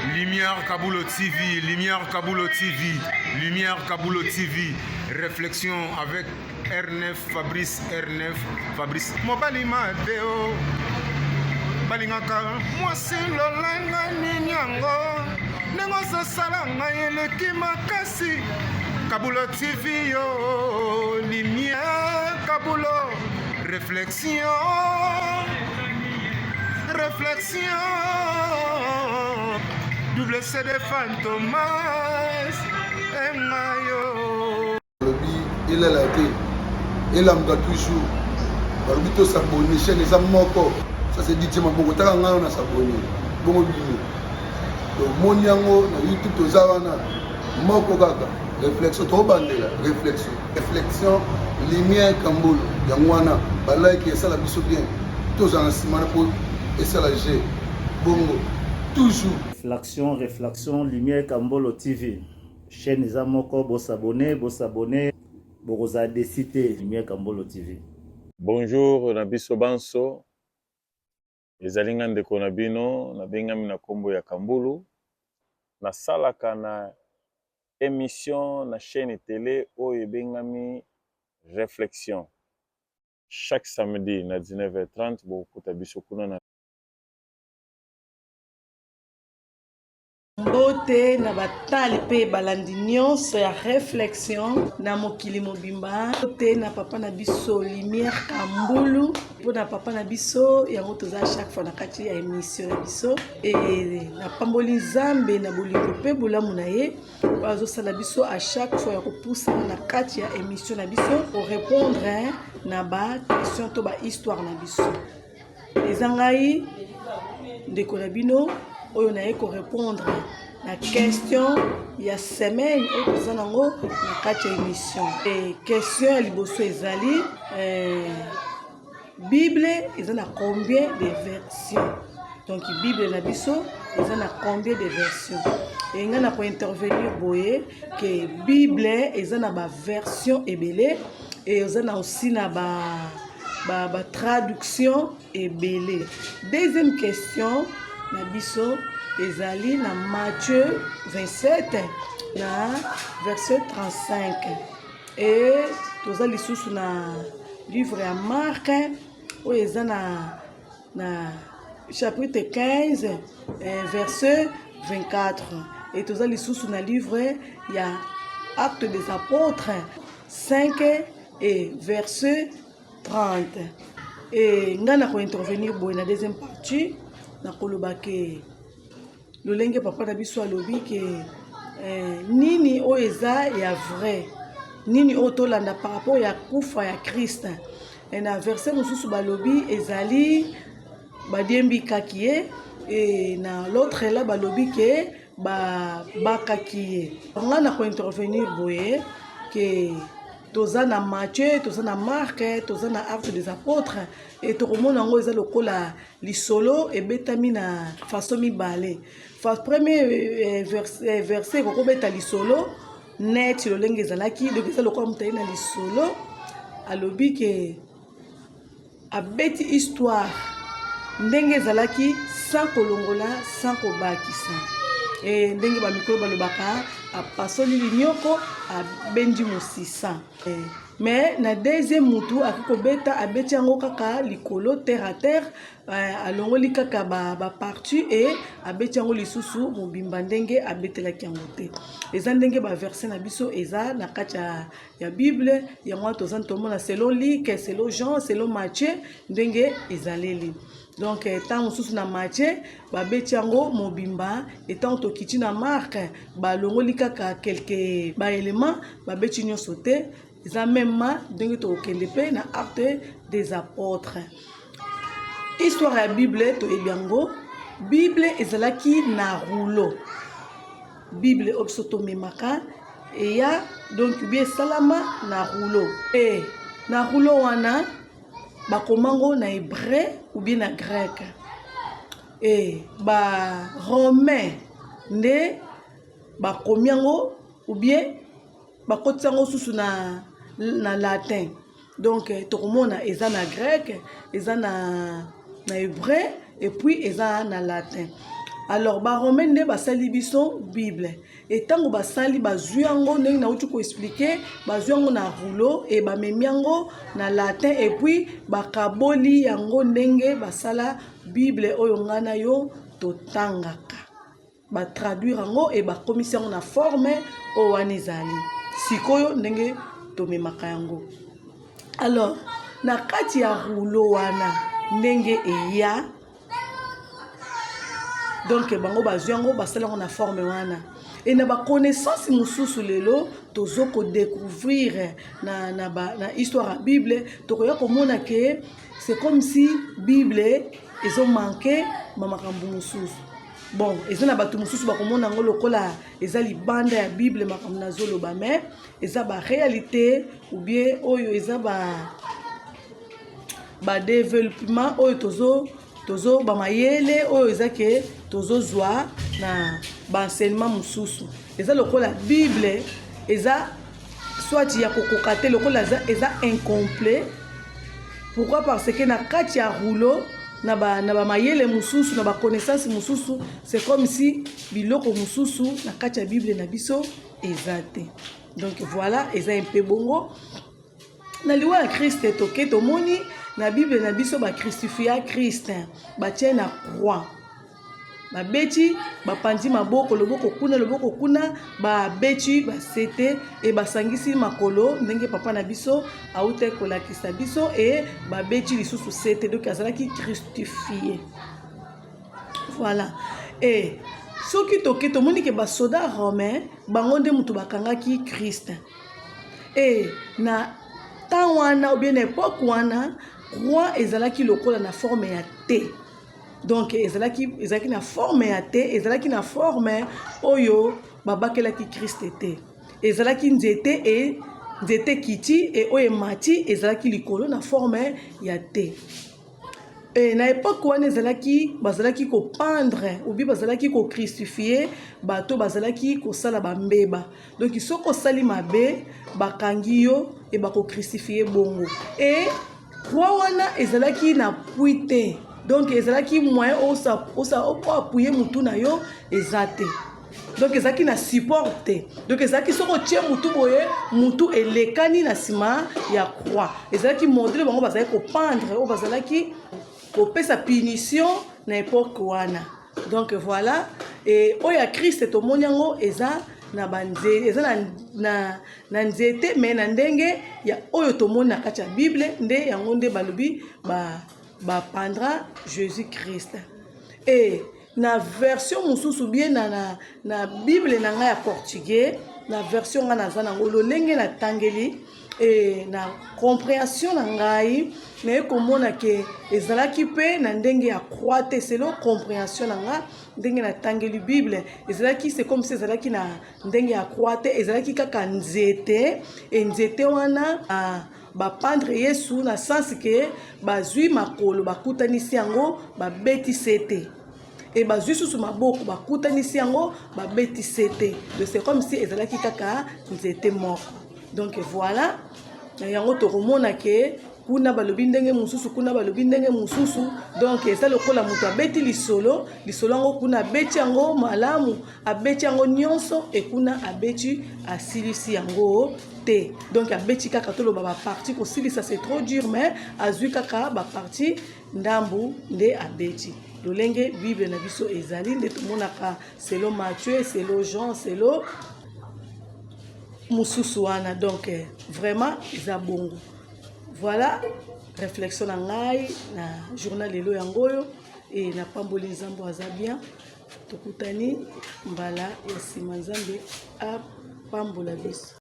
Lumière Kaboulo TV, Lumière Kaboulo TV, Lumière Kaboulo TV. Réflexion avec R9, Fabrice R9, Fabrice. Mobali Madeo, Balingaka, moi c'est l'olanga ninyango, nengosa salanga eleki makasi. Kaboulo TV yo, Lumière Kaboulo, réflexion. Réflexion, double CD Fantomas, Mayo. Il est là, il a toujours. Barbito s'abonne, chaîne les amoko. Ça c'est dit, Maboko, t'as un s'abonner. Bon, mon yango, YouTube, aux Zavana, Moko Gaga. Réflexion, trop bandé là. Réflexion. Réflexion, lumière Kamboul, Yangwana, Balai qui est ça la biso bien. Tous en ciment pour. Et ça la G. Bongo. Toujours. Réflexion, Lumière Kambolo TV. Chaîne les amoko, vous s'abonner, vous avez décidé Lumière Kambolo TV. Bonjour, Nabiso Banso. Les Alingan de Konabino, Nabengami na Kombo ya Kambulu. Na salaka na émission na chaîne télé Oye Bengami Réflexion. Chaque samedi na 19h30, vous pouvez biso kuna na Bote na batali pe balandi nyonso ya réflexion na mokili mobimba. Bote na papa na biso Lumière Kambulu. Po na papa na biso yango toza chaque fois na kati ya émission na biso et na pamboli Nzambe na bolingo pe bolamu na ye bazo sala biso à chaque fois ya kopusa na kati ya émission na biso pour répondre na ba question to ba histoire na biso. Ezangai de Konabino oyo na ye ko répondre la question ya semaine oyo toza nango na kati ya émission. Et question ya liboso ezali Bible eza na combien de versions? Donc Bible na biso eza na combien de versions? Et nga na ko intervenir boye que Bible eza na ba version ebele et eza na aussi na ba traduction ebele. Deuxième question na biso ezali na Matthieu 27 na verset 35 et toza lisusu na livre ya Marc oyo eza na chapitre 15 verset 24 et toza lisusu na livre ya Actes des Apôtres 5 et verset 30 et nga na ko intervenir boye na deuxième partie na koloba ke lolenge papa na biso alobi ke nini o eza ya vrai nini o tolanda par rapport ya kufa ya Christ et na verset mosusu balobi ezali badiembi kaki ye et na l'autre là balobi ke bakaki ye nga na ko intervenir boye ke toza na Matthieu, toza na Marc, toza na Actes des Apôtres et tokomona ngo eza lokola lisolo et betami na façon mibale. Premier verset ko beta lisolo net lolenge ezalaki donc eza lokola mutayi na lisolo alobi ke abeti histoire ndenge ezalaki sans kolongola sans kobakisa et ndenge ba mikolo balobaka apasoli linyoko abendi mosisa mais na deuxième mutu akikobeta abeti yango kaka likolo terre à terre alongoli kaka ba partie et abeti yango lisusu mobimba ndenge abetelaki yango te eza ndenge ba verset na biso eza na kati ya Bible yango toza ntomona selon Luc selon Jean selon Matthieu ndenge ezaleli. Donc tant mosusu na Matthieu babeti yango mobimba et tant tokiti na Marc balongoli kaka quelques éléments babeti nyonso te eza même ndenge tokende pe na Actes des Apôtres. Histoire ya Bible to ebiango Bible ezalaki na rouleau. Bible obiso to memaka et ya donc bien salama na rouleau et na rouleau wana bakomango na hébreu ou bien na grec et ba romain nde bakomiango ou bien bakotiango susu na latin donc tokomona eza na grec eza na hébreu et puis eza na latin alors baromain nde basali biso bible et ntango basali bazwi yango ndenge nauti koexplike bazwi yango na rouleau et bamemi yango na latin et puis bakaboli yango ndenge basala bible oyo nga na yo totangaka batraduire yango et bakomisi yango na forme oyo wana ezali sikoyo ndenge tomemaka yango. Alors na kati ya rouleau wana ndenge eya donc bango bazwi yango basala yango na forme wana et na ba connaissance mosusu lelo tozo ko découvrir na histoire ya Bible tokoya komona ke c'est comme si Bible ezo manqué makambo mosusu. Bon eza na bato mosusu bakomona yango lokola eza libanda ya Bible makambo nazoloba mais eza ba réalité ou bien oyo eza ba développement oyo tozo ba mayele oyo eza ke tozo zwa na ba enseignement mosusu eza lokola Bible eza soit ya kokokate lokola eza incomplet. Pourquoi? Parce que na kati ya rouleau na ba mayele mosusu na ba connaissance mosusu c'est comme si biloko mosusu na kati ya Bible na biso ezate. Donc voilà eza un peu bongo na liwa ya Christ toke tomoni na Bible na biso ba crucifia Christ ba tie na croix ba beti ba pandi maboko loboko kuna ba beti ba sete et ba sangisi makolo ndenge papa na biso aute kolakisa biso et ba beti lisusu sete donc azala ki crucifié. Voilà et soki toke tomoni ke ba soda romain bango nde mutu bakangaki Christ et na temps wana ou bien époque wana croix ezalaki lokola na forme ya T. Donc ezalaki na forme ya T, ezalaki na forme oyo babakelaki Christ te. Ezalaki nzete et nzete kiti et oyo mati ezalaki likolo na forme ya T. Et na époque wana bazalaki ko pendre ou bien bazalaki ko crucifier bato bazalaki ko sala bambeba. Donc soko sali mabe bakangi yo et bako crucifier bongo. Et croix wana ezalaki na puite. Donc ezalaki moyen osa appuyer mutu na yo ezate. Donc ezalaki na supporter. Donc ezalaki soko tie mutu boye mutu elekani na sima ya croix. Ezalaki modèle bango bazalaki ko pendre o bazalaki ko pesa punition na époque wana. Donc voilà et oya Christ tomoni yango eza na banze eza na nzete mais na ndenge ya oyo tomoni na kati ya Bible nde yango nde balobi ba pendra Jésus Christ. Et na version mosusu bien na Bible na nga ya portugais na version nga naza nango lolenge na tangeli et na compréhension na ngai na komona ke ezalaki pe na ndenge ya croix te selon compréhension na nga ndenge na tangeli Bible ezalaki c'est comme si ezalaki na ndenge ya croix te ezalaki kaka nzete et nzete wana ba pendre Yesu na sens que bazui makolo bakutanisi yango babeti sete et bazui susu maboko bakutanisi yango babeti sete. Donc c'est comme si ezalaki kaka nzete mort. Donc voilà yango tokomona ke kuna balobi ndenge mususu kuna balobi ndenge mususu donc eza lokola mutu abeti lisolo yango kuna abeti yango malamu abeti yango nyonso et kuna abeti asilisi yango te. Donc abeti kaka toloba ba partie ko silisa c'est trop dur mais azui kaka ba partie ndambu nde abeti. Lolenge Bible na biso ezali nde tomonaka selon Matthieu selon Jean selon mususu wana. Donc vraiment eza bongo. Voilà réflexion na ngai na journal lelo yangoyo et na pamboli nzambo aza bien tokutani mbala ya sima nzambe a pambola biso.